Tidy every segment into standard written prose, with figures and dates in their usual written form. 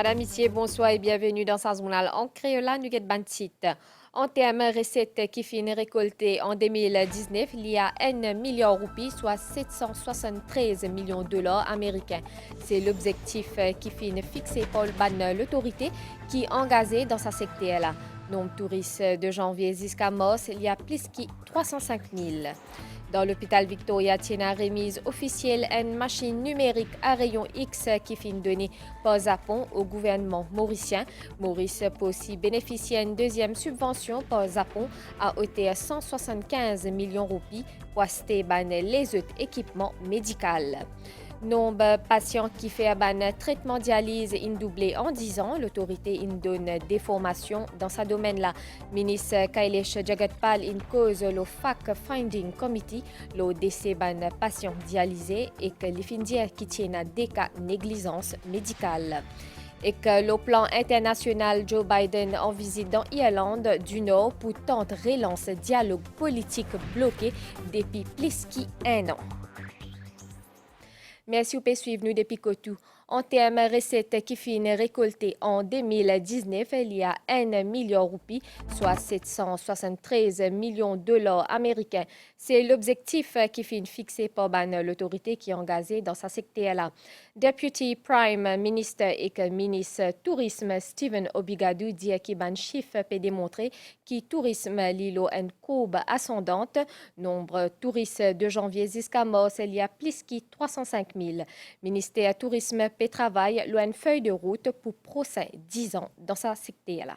Madame, Monsieur, bonsoir et bienvenue dans sa journal en créole Nuget Bantit. En termes recettes qui finissent récoltées en 2019, il y a 1 milliard de roupies, soit 773 millions de dollars américains. C'est l'objectif qui finit fixé par l'autorité qui est engagée dans sa secteur-là. Nombre de touristes de janvier jusqu'à mars, il y a plus que 305 000. Dans l'hôpital Victoria, tient remise officielle une machine numérique à rayon X qui finit donnée par Japon au gouvernement mauricien. Maurice peut aussi bénéficier d'une deuxième subvention par Japon à hauteur de 175 millions de roupies pour acheter les autres équipements médicaux. Nombre de patients qui fait un traitement dialyse in doublé en 10 ans. L'autorité in donne des formations dans ce domaine-là. Ministre Kailesh Jagatpal in cause le Fact Finding Committee, le décès d'un patient dialysé et que les findiers qui tiennent des cas de négligence médicale. Et que le plan international Joe Biden en visite dans l'Irlande du Nord pour tenter de relancer dialogue politique bloqué depuis plus qu'un an. Merci pour suivre nous depuis Cotou. En termes de recettes qui finissent récoltées en 2019, il y a 1 milliard de roupies, soit 773 millions de dollars américains. C'est l'objectif qui finit fixé par l'autorité qui est engagée dans sa secteur-là. Deputy Prime Minister et ministre Tourisme Stephen Obigadou dit que chiffre peut démontrer que le tourisme l'îlot une courbe ascendante. Nombre de touristes de janvier jusqu'à mars, il y a plus que 305 000. Ministère Tourisme et Travail a une feuille de route pour procès 10 ans dans sa secteur-là.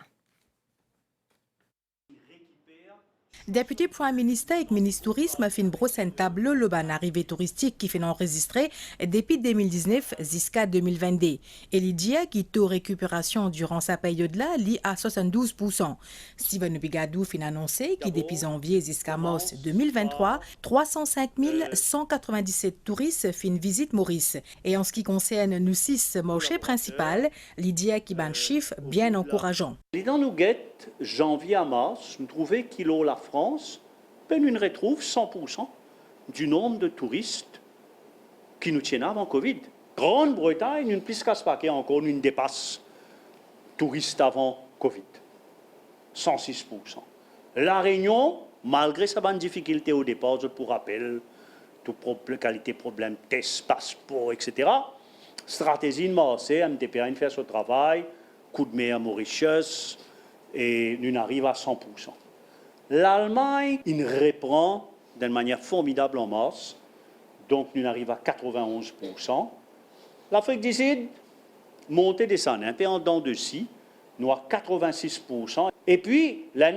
Député Prime Minister et ministre Tourisme fin brosse un tableau le ban arrivée touristique qui fait enregistrer depuis 2019 jusqu'à 2022. Et il dit que taux récupération durant sa période-là lit à 72%. Stephen Obigadou fin annoncé que depuis janvier jusqu'à mars 2023, 305 197 touristes fin visite Maurice. Et en ce qui concerne nos 6 marchés principaux, il dit qu'il ban chiffre bien encourageant. Dans nous guette, janvier à mars, nous trouvons qu'il la France, ben nous retrouve 100% du nombre de touristes qui nous tiennent avant Covid. Grande-Bretagne, une plus casse pas encore une dépasse touristes avant Covid. 106%. La Réunion, malgré sa bonne difficulté au départ, je pour rappel, toute qualité, problème, test, passeport, etc. Stratégie de Marseille, MTPA, fait son travail, coup de mer à Mauritius, et nous arrivons à 100%. L'Allemagne, il reprend d'une manière formidable en mars, donc nous arrivons à 91%. L'Afrique du Sud, montée, descend, un peu en dents de scie, nous à 86%. Et puis, là,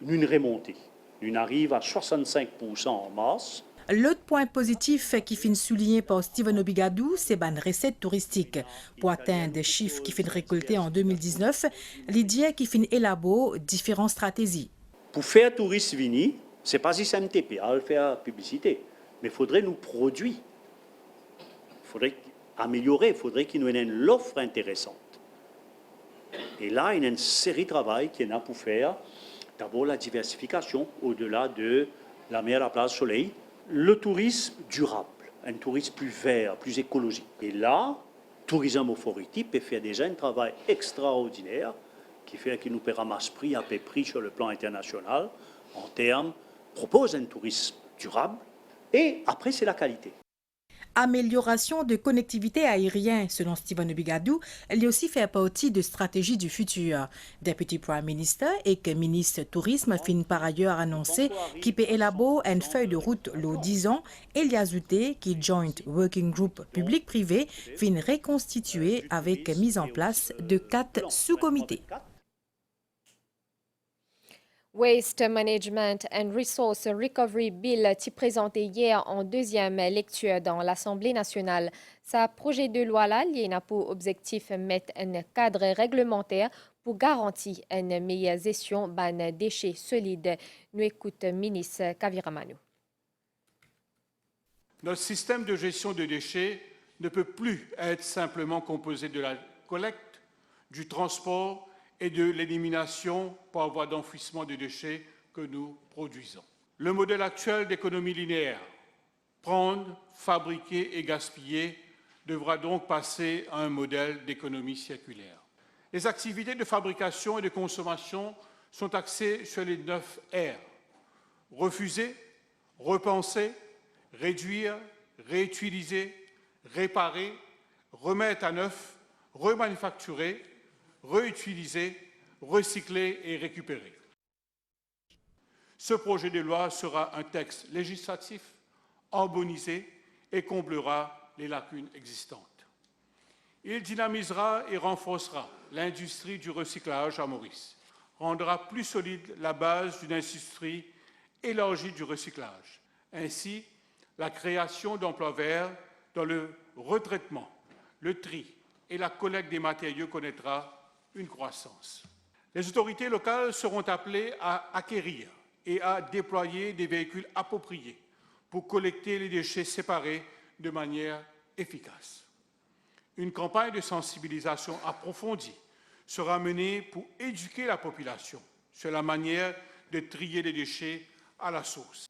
nous remontée. Nous arrivons à 65% en mars. L'autre point positif qui finit souligné par Stephen Obigadou, c'est la recette touristique. Pour atteindre des chiffres qui finissent récoltés en 2019, l'idée qui finit élaborer différentes stratégies. Pour faire touriste venir, ce n'est pas juste MTP, à faire publicité, mais il faudrait nous produire. Il faudrait améliorer, il faudrait qu'il nous ait une offre intéressante. Et là, il y a une série de travail qui est là pour faire d'abord la diversification au-delà de la mer, la plage, soleil. Le tourisme durable, un tourisme plus vert, plus écologique. Et là, Tourisme Authority peut faire déjà un travail extraordinaire qui fait qu'il nous ramasse prix à peu prix sur le plan international en termes, propose un tourisme durable et après c'est la qualité. Amélioration de connectivité aérienne, selon Stephen Obigadou, elle aussi fait partie de stratégie du futur. Deputy Prime Minister et que ministre Tourisme fin par ailleurs annoncé qu'il peut élaborer une feuille de route le 10 ans et il y a ajouté qu'il Joint Working Group public-privé fin reconstitué avec mise en place de 4 sous-comités. Waste Management and Resource Recovery Bill qui présenté hier en deuxième lecture dans l'Assemblée nationale. Ce projet de loi-là, il a pour objectif de mettre un cadre réglementaire pour garantir une meilleure gestion des déchets solides. Nous écoutons le ministre Kaviramanu. Notre système de gestion de déchets ne peut plus être simplement composé de la collecte, du transport et de l'élimination par voie d'enfouissement de déchets que nous produisons. Le modèle actuel d'économie linéaire, prendre, fabriquer et gaspiller, devra donc passer à un modèle d'économie circulaire. Les activités de fabrication et de consommation sont axées sur les 9 R. Refuser, repenser, réduire, réutiliser, réparer, remettre à neuf, remanufacturer, réutiliser, recycler et récupérer. Ce projet de loi sera un texte législatif, harmonisé et comblera les lacunes existantes. Il dynamisera et renforcera l'industrie du recyclage à Maurice, rendra plus solide la base d'une industrie élargie du recyclage. Ainsi, la création d'emplois verts dans le retraitement, le tri et la collecte des matériaux connaîtra une croissance. Les autorités locales seront appelées à acquérir et à déployer des véhicules appropriés pour collecter les déchets séparés de manière efficace. Une campagne de sensibilisation approfondie sera menée pour éduquer la population sur la manière de trier les déchets à la source.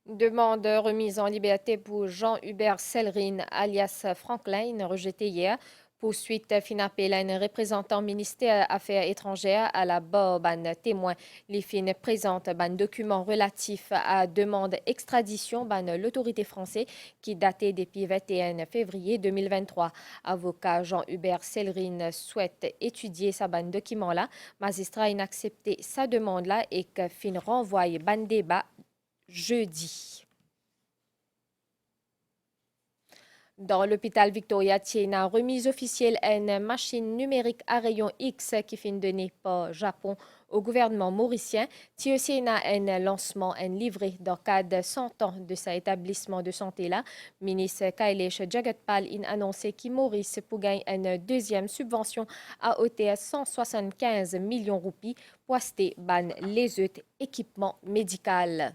Demande remise en liberté pour Jean-Hubert Sellerine, alias Franklin, rejetée hier. Poursuite fin appel à un représentant ministère Affaires étrangères à la barre ban témoin. Les fins présentent ban document relatif à demande extradition ban l'autorité française qui datait depuis 21 février 2023. Avocat Jean-Hubert Sellerine souhaite étudier sa ban document là. Magistrat a accepté sa demande là et que fin renvoie ban débat jeudi. Dans l'hôpital Victoria Tiena, remise officielle à une machine numérique à rayon X qui fin donnée par Japon au gouvernement mauricien. Tiena a un lancement, un livret dans le cadre de 100 ans de sa établissement de santé là. Ministre Kailesh Jagatpal a annoncé qu'il Maurice pour gagner une deuxième subvention à hauteur de 175 millions de roupies pour acheter les autres équipements médicaux.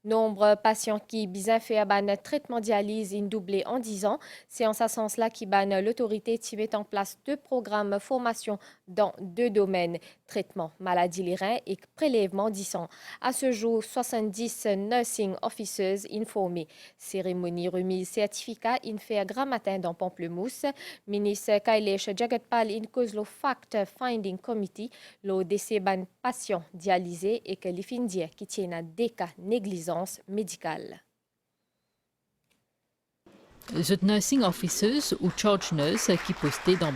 Nombre de patients qui ont fait un traitement dialyse ont doublé en 10 ans. C'est en ce sens-là qui l'autorité qui met en place 2 programmes de formation dans 2 domaines, traitement maladie les reins et prélèvement du sang. À ce jour, 70 nursing officers informés. Cérémonie remise certificat in fait grand matin dans Pamplemousse. Ministre Kailesh Jagatpal in cause le fact finding committee, le décès ban patient dialysé et que les findiers qui tiennent à des cas négligence médicale. Les nursing officers ou charge nurse qui postaient dans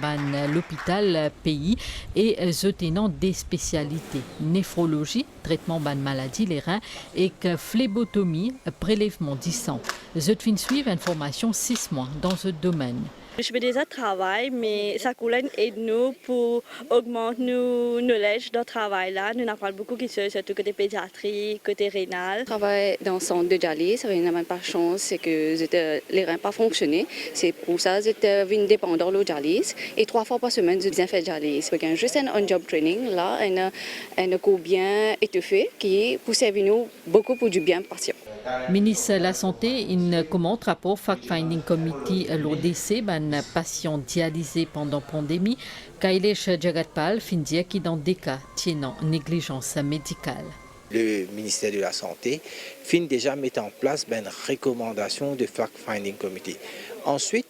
l'hôpital pays et les tenant des spécialités néphrologie, traitement ban maladie les reins et phlébotomie, prélèvement du sang. Les fin suivent une formation 6 mois dans ce domaine. Je fais déjà travail, mais ça aide nous pour augmenter nos knowledge dans le travail là. Nous apprenons beaucoup qui sont surtout côté pédiatrie, côté rénal. Je travaille dans le centre de dialyse. Je n'ai pas de chance, c'est que les reins pas fonctionné. C'est pour ça que j'étais dépendant de la dialyse. Et 3 fois par semaine, je viens faire dialyse. C'est juste un on-job training là, un cours bien étoffé qui pour servir nous beaucoup pour du bien patient. Ministre de la Santé, il commente rapport Fact-Finding Committee l'ODC, patient dialysé pendant la pandémie, Kailesh Jagatpal fin dire qui dans des cas tiennant négligence médicale. Le ministère de la Santé fin déjà mettre en place une recommandation de Fact-Finding Committee. Ensuite,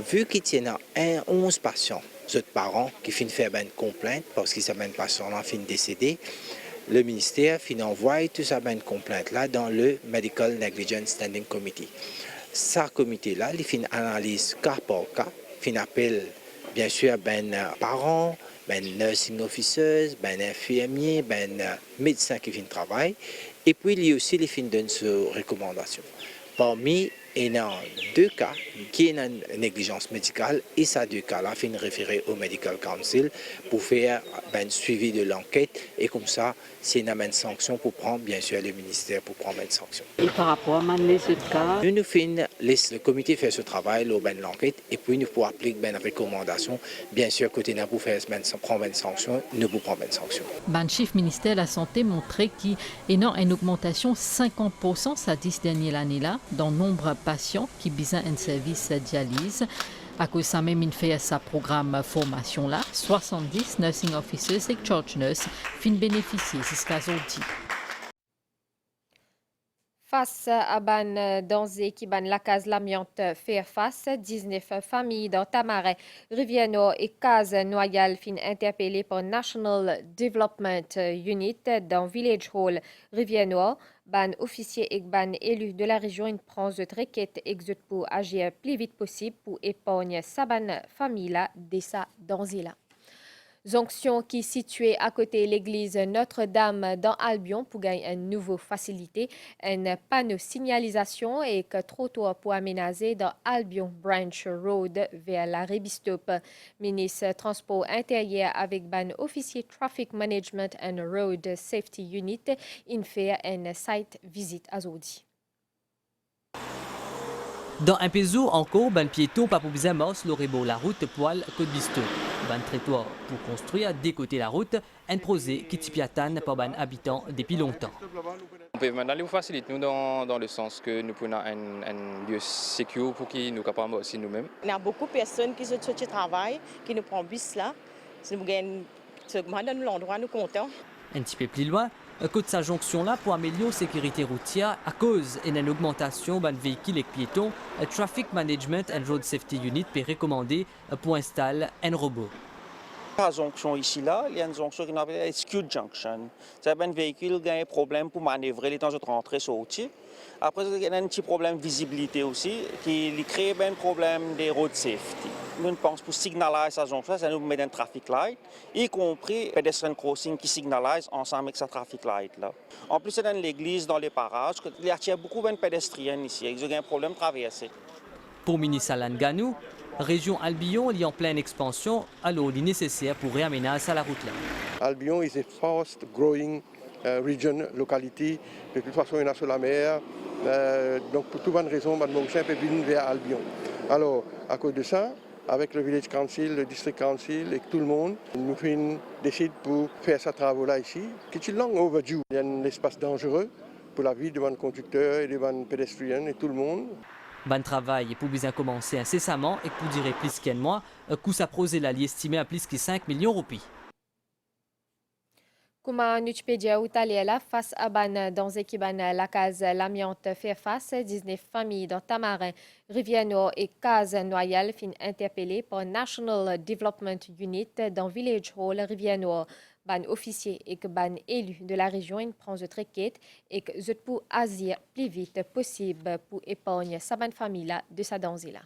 vu qu'il y a 11 patients, autres parents qui fin faire une complainte parce qu'ils savent un patient là fin décédé, le ministère envoie tout ça une complainte là dans le Medical Negligence Standing Committee. Ce comité-là, il fait une analyse cas par cas, il appelle bien sûr parents, nursing officers, infirmiers, médecins qui font le travail, et puis il y a aussi les fins donne ses recommandations. Parmi il y a 2 cas qui ont une négligence médicale et ces 2 cas-là fin référer au Medical Council pour faire un suivi de l'enquête et comme ça, c'est une sanction pour prendre, bien sûr, le ministère pour prendre une sanction. Et par rapport à ce cas, nous faisons, le comité fait ce travail, l'enquête, et puis nous pouvons appliquer une recommandation. Bien sûr, côté nous pour faire prendre une sanction, nous pouvons prendre une sanction. Le chiffre ministère de la Santé montrait qu'il y a une augmentation de 50% ces 10 dernières années-là dans le nombre de patients qui ont besoin d'un service de dialyse. À cause de ça, même il fait sa programme formation là, 70 nursing officers et charge nurse fin bénéficier jusqu'à aujourd'hui. Face à ban danger qui ban la case l'amiante fait face, 19 familles dans Tamarin, Rivière-Nord et Case Noyal fin interpellées par National Development Unit dans Village Hall, Rivière-Nord. Ban officier et ban élu de la région une prend de requête exode pour agir plus vite possible pour épargner sa ban famille là dès sa danger-là. Jonction qui est située à côté de l'église Notre-Dame dans Albion pour gagner une nouvelle facilité, un panneau signalisation et que trottoir pour aménager dans Albion Branch Road vers la Rébistop. Ministre Transport intérieur avec ban officier Traffic Management and Road Safety Unit, in fait une site visite à Zodi. Dans un péso encore, ban piéton pas pour bien l'orebo la route poil Côte Bisto. Ban trottoir pour construire des côtés la route, un projet qui tipiatane par ban habitants depuis longtemps. On peut maintenant nous faciliter nous dans le sens que nous prenons un lieu sécure pour qui nous capables aussi nous-mêmes. Il y a beaucoup de personnes qui sont au travail, qui nous prennent bus là. Si nous gagnons dans l'endroit, nous comptons. Un petit peu plus loin, côté sa jonction là pour améliorer la sécurité routière à cause d'une augmentation de véhicules et piétons, Traffic Management and Road Safety Unit peut recommander pour installer un robot. La jonction ici là, il y a une jonction qui s'appelle Skewed Junction. C'est un véhicule qui a un problème pour manœuvrer les temps de rentrer sur le routier. Après, il y a un petit problème de visibilité aussi qui crée un problème de road safety. Nous pensons pour signaliser cette jonction, ça nous met un traffic light, y compris pedestrian crossing qui signalise ensemble avec ce traffic light là. En plus, c'est dans l'église, dans les parages, il y a beaucoup de pédestriens ici. Ils ont un problème de traverser. Pour ministre Alan Ganou, région Albion est en pleine expansion, alors il est nécessaire pour réaménager la route là. Albion is a fast growing region, localité. De toute façon, il y en a sur la mer. Donc, pour toute bonne raison, Mme Mauricien peut venir vers Albion. Alors, à cause de ça, avec le Village Council, le District Council et tout le monde, nous décidons pour faire ces travaux-là ici, qui est long overdue. Il y a un espace dangereux pour la vie de mon conducteur et de mon pédestriens et tout le monde. Ban travail pour bien commencer incessamment et pour durer plus qu'un mois, coût sa prosé la estimé à plus que 5 millions de roupies. Kuma Nutpedia Utaliela face à ban dans équiban la case l'amiante fait face 19 familles dans Tamarin, Rivière-Nord et Case Noyal fin interpellées par National Development Unit dans Village Hall Rivière-Nord. Ban officier et que ban élu de la région une prend de requête et que je pour agir plus vite possible pour épargner sa ban famille là de sa danger là.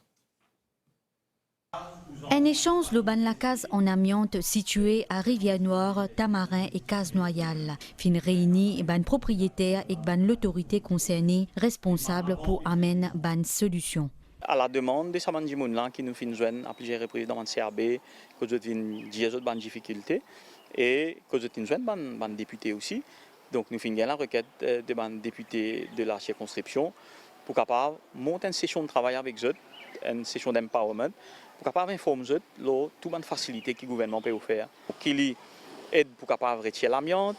Un échange le ban la case en amiante situé à Rivière-Noire, Tamarin et Case-Noyal. Fin réunis ban propriétaire et ban l'autorité concernée responsable pour amener ban solution. À la demande des Samandjimounlan qui nous fin joindre à plusieurs reprises dans le CRB, que je viens dire ban difficulté et que je viens joindre ban député aussi. Donc nous finissons la requête de ban député de la circonscription pour capable monter une session de travail avec eux, une session d'empowerment. Pour capable informer toute bonne facilité que le gouvernement peut offrir. Qui aide pour capable retirer l'amiante,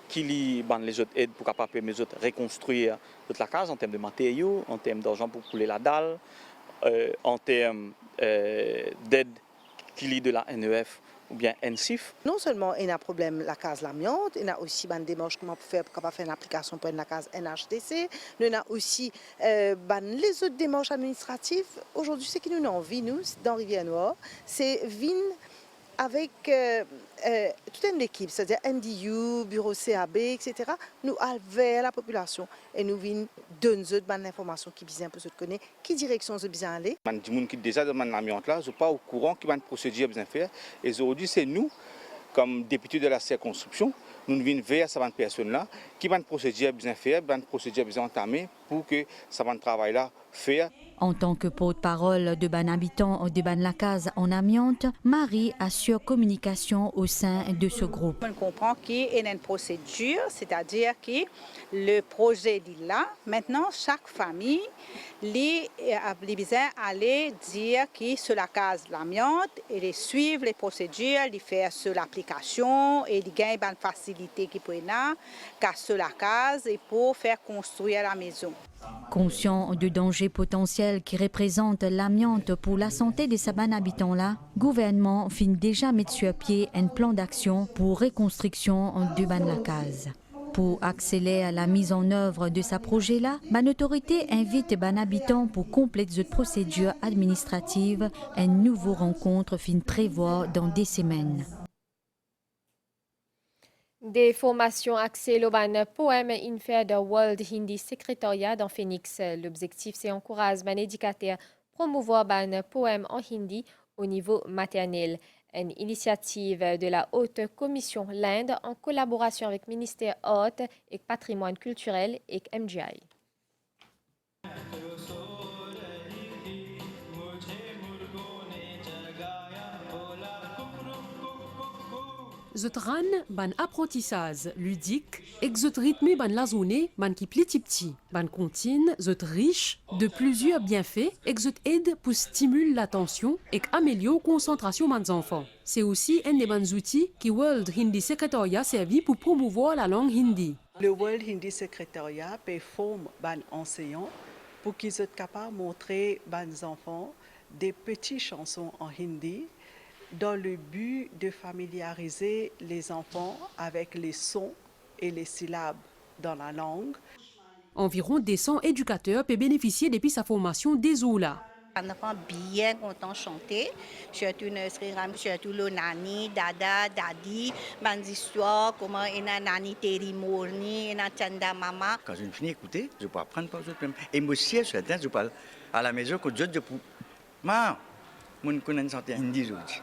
qui les autres aide pour capable reconstruire toute la case en termes de matériaux, en termes d'argent pour couler la dalle, en termes d'aide qui de la NEF ou bien NSIF. Non seulement il y a un problème la case l'amiante, il y a aussi une démarche comment faire pour faire une application pour la case NHDC, il y a aussi les autres démarches administratives. Aujourd'hui, ce qui nous envie, nous, dans Rivière-Noire, c'est venir avec toute une équipe, c'est-à-dire NDU, Bureau CAB, etc., nous allons vers la population et nous venons donner des informations qui bien peu se connaître, qui direction se bien aller. Les gens qui déjà dans l'amiante là, je ne suis pas au courant qui va procédure bien faire. Et aujourd'hui, c'est nous, comme députés de la circonscription, nous venons vers ces personnes-là qui vont procédure bien faire, une procédure bien entamée pour que ça va travail là faire. En tant que porte-parole de ban habitant de ban la case en amiante, Marie assure communication au sein de ce groupe. On comprend qu'il y a une procédure, c'est-à-dire que le projet est là. Maintenant, chaque famille a besoin d'aller dire que sur la case l'amiante, et suivre les procédures, de faire sur l'application et de gagner une facilité qui peut être sur la case et pour faire construire la maison. Conscient de dangers potentiels qui représentent l'amiante pour la santé des saban habitants-là, le gouvernement finit déjà mettre sur pied un plan d'action pour reconstruction de ban la case. Pour accélérer la mise en œuvre de ce projet-là, l'autorité invite les habitants pour compléter cette procédure administrative. Une nouvelle rencontre fin prévoir dans des semaines. Des formations axées au poème in de World Hindi Secretariat dans Phoenix. L'objectif, c'est encourager les éducateurs à promouvoir le poème en hindi au niveau maternel. Une initiative de la Haute Commission l'Inde en collaboration avec le ministère Hôte et Patrimoine culturel et MGI. Zot ran ban apprentissage ludique, et zot rythme ban la zone, ban qui petit, ban contine, zot riche de plusieurs bienfaits, et zot aide pour stimuler l'attention et améliorer la concentration des enfants. C'est aussi un des bons outils qui World Hindi Secretariat servi pour promouvoir la langue hindi. Le World Hindi Secretariat peut former ban enseignants pour qu'ils soient capables de montrer aux enfants des petites chansons en hindi, dans le but de familiariser les enfants avec les sons et les syllabes dans la langue. Environ 200 éducateurs peuvent bénéficier depuis sa formation des OULA. Un enfant bien content de chanter, surtout surtout le nani, dada, dadi, ban histoires, comment une nani teri morni, une chanda mama. Quand je finis d'écouter, je peux apprendre par d'autres. Et moi aussi, je parle à la maison quand je peux. Ma, mon connaît chanter hindi aujourd'hui.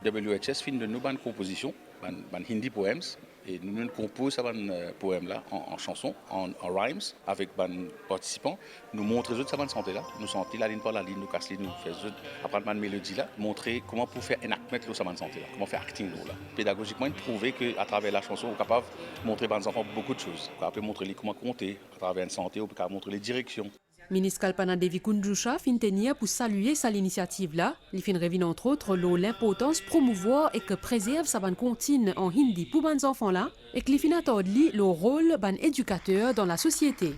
WHS fin de nous une composition, un hindi poems, et nous composons un poème là en chanson, en rhymes, avec les participants. Nous montrons les autres ça santé là, nous sentons la ligne par la ligne, nous cassons, nous faisons apprendre une mélodie là, montrer comment pour faire enactment là ça santé là, comment faire acting là. Pédagogiquement, prouver que à travers la chanson, on est capable de montrer aux enfants beaucoup de choses. On peut montrer comment compter à travers une santé, on peut montrer les directions. Ministre Kalpana Devi Kunjusha fin tenir pour saluer cette initiative-là. Il fin revient entre autres l'importance de promouvoir et que préserve sa bonne contine en hindi pour les enfants-là et que fin attendent le rôle d'un éducateur dans la société.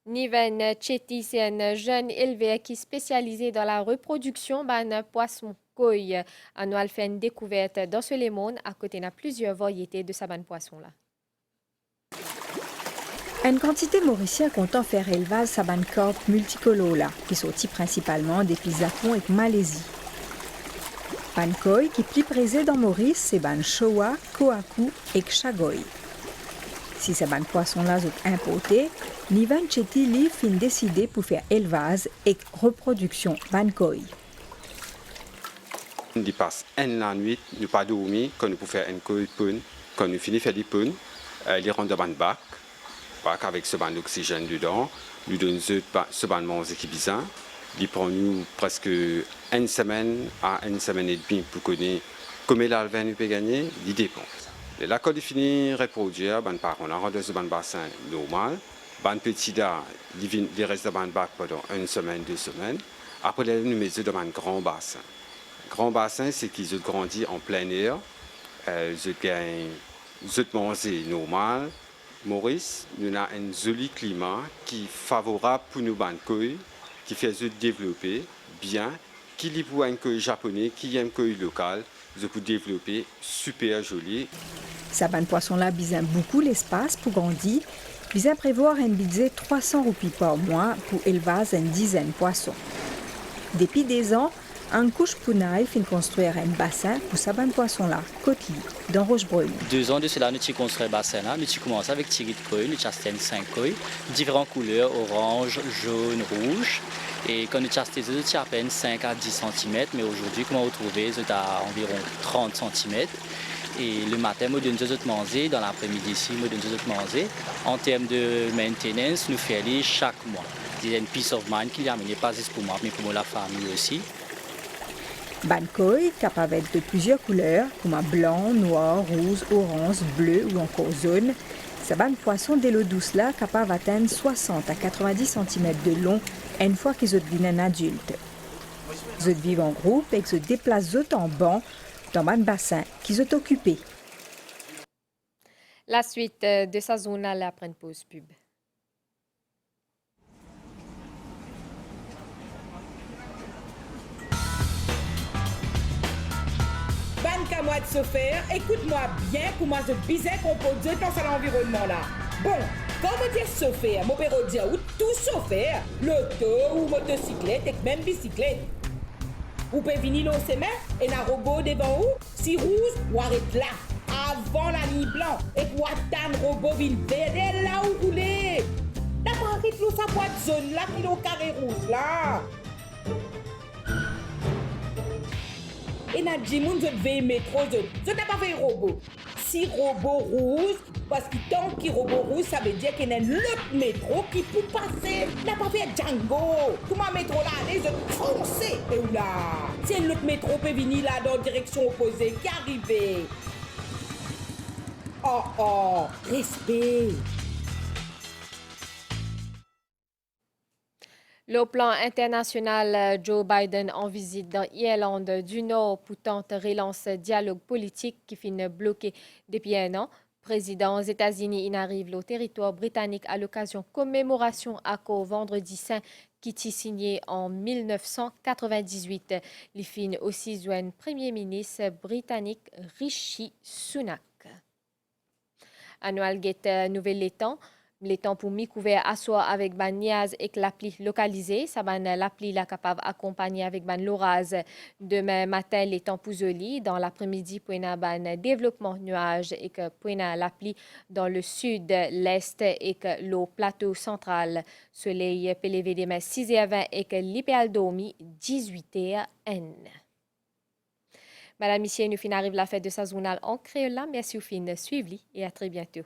Niven Chetty, c'est un jeune éleveur qui est spécialisé dans la reproduction d'un poisson koi. Annuel fait une découverte dans ce monde à côté de plusieurs variétés de ce poisson-là. Une quantité mauricienne comptant faire élevage saban corp multicolola, qui sortit principalement des pays Japon et Malaisie. Pankoi, qui plie présé dans Maurice, c'est ban Showa, Kohaku et Chagoy. Si ces ban poissons-là sont importés, Nivan Chetty li fin décidé pour faire élevage et reproduction Pankoi. On passe la nuit, nous pas dormir, quand nous pouvons faire un koi pun, quand nous finissons de faire des puns, les rendre dans un bac. Avec ce banc d'oxygène dedans, nous donnons ce banc de manger qui est bizarre. Il prend nous presque une semaine à une semaine et demie pour connaître combien l'alvin nous peut gagner, il dépend. Et là, quand il finit de reproduire, on a rendu ce banc de bassin normal. Ban petit là, il reste dans le bac pendant une semaine, 2 semaines. Après, nous mettons dans un grand bassin. Grand bassin, c'est qu'ils ont grandi en plein air. Ils ont mangé normal. Maurice, nous avons un joli climat qui est favorable pour nous bancoy, qui fait se développer bien, qui est pour un koi japonais, qui aime koi local, je peux développer super joli. Ça ban poisson-là besoin beaucoup l'espace pour grandir, besoin prévoir un budget 300 roupies par mois pour élever une dizaine de poissons. Depuis des ans, un couche Punaï fin construire un bassin pour ce ban poisson-là, Côte-Lit, dans Rochebrune. 2 ans de cela, nous avons construit un bassin-là. Nous avons commencé avec tiré de koi, nous avons 5 koi, différentes couleurs, orange, jaune, rouge. Et quand nous avons testé, nous avons à peine 5 à 10 cm, mais aujourd'hui, comme on retrouve, nous avons environ 30 cm. Et le matin, nous donnons deux manger, dans l'après-midi ici, nous donnons deux manger. En termes de maintenance, nous faisons chaque mois. C'est une peace of mind qui est amenée pas juste pour moi, mais pour la famille aussi. Bankoi, capable de plusieurs couleurs, comme blanc, noir, rose, orange, bleu ou encore jaune. Ces ban poissons de l'eau douce là, capable d'atteindre 60 à 90 cm de long une fois qu'ils deviennent adultes. Ils vivent en groupe et se déplacent en banc dans un bassin qu'ils ont occupé. La suite de sa zone après une pause pub. qu'à moi de se faire, écoute-moi bien comment je bisais composer dans cet environnement-là. Bon, quand on dit se faire, mon père dit ou tout se faire, l'auto ou motocyclette et même bicyclette. Vous pouvez venir dans ses mains et un robot devant vous, si rouge, ou arrête là, avant la nuit blanc, et pour attendre le robot vient verde là où vous voulez. D'abord, arrête là, sa boîte zone là, qui est au carré rouge là. Et n'a dit, moun, je devais métro, je n'ai pas fait robot. Si robot rouge, parce que tant qu'il robot rouge, ça veut dire qu'il y a un autre métro qui peut passer. N'a pas fait Django. Comment métro là, allez, je foncer. Et là, si un autre métro peut venir là dans la direction opposée, qui arrive. Oh, respect. Le plan international, Joe Biden en visite dans l'Irlande du Nord pour tenter relancer dialogue politique qui finit bloqué depuis un an. Président aux États-Unis, il arrive au territoire britannique à l'occasion commémoration à vendredi saint qui est signé en 1998. Il finit aussi joint Premier ministre britannique Rishi Sunak. Annual Get Nouvelle Étang. Les temps pour m'y couvert asseoir avec ban niaz et l'appli localisée. Ça ban l'appli la capable accompagner avec ban l'orage. Demain matin, les temps pour joli. Dans l'après-midi, pour un ban développement nuage et que pour l'appli dans le sud, l'est et que le plateau central. Soleil peut lever demain 6h20 et que l'idéal dormi 18h. Madame, Monsieur, nous fin arrive la fête de sa journal en créole. Merci au fin suivre et à très bientôt.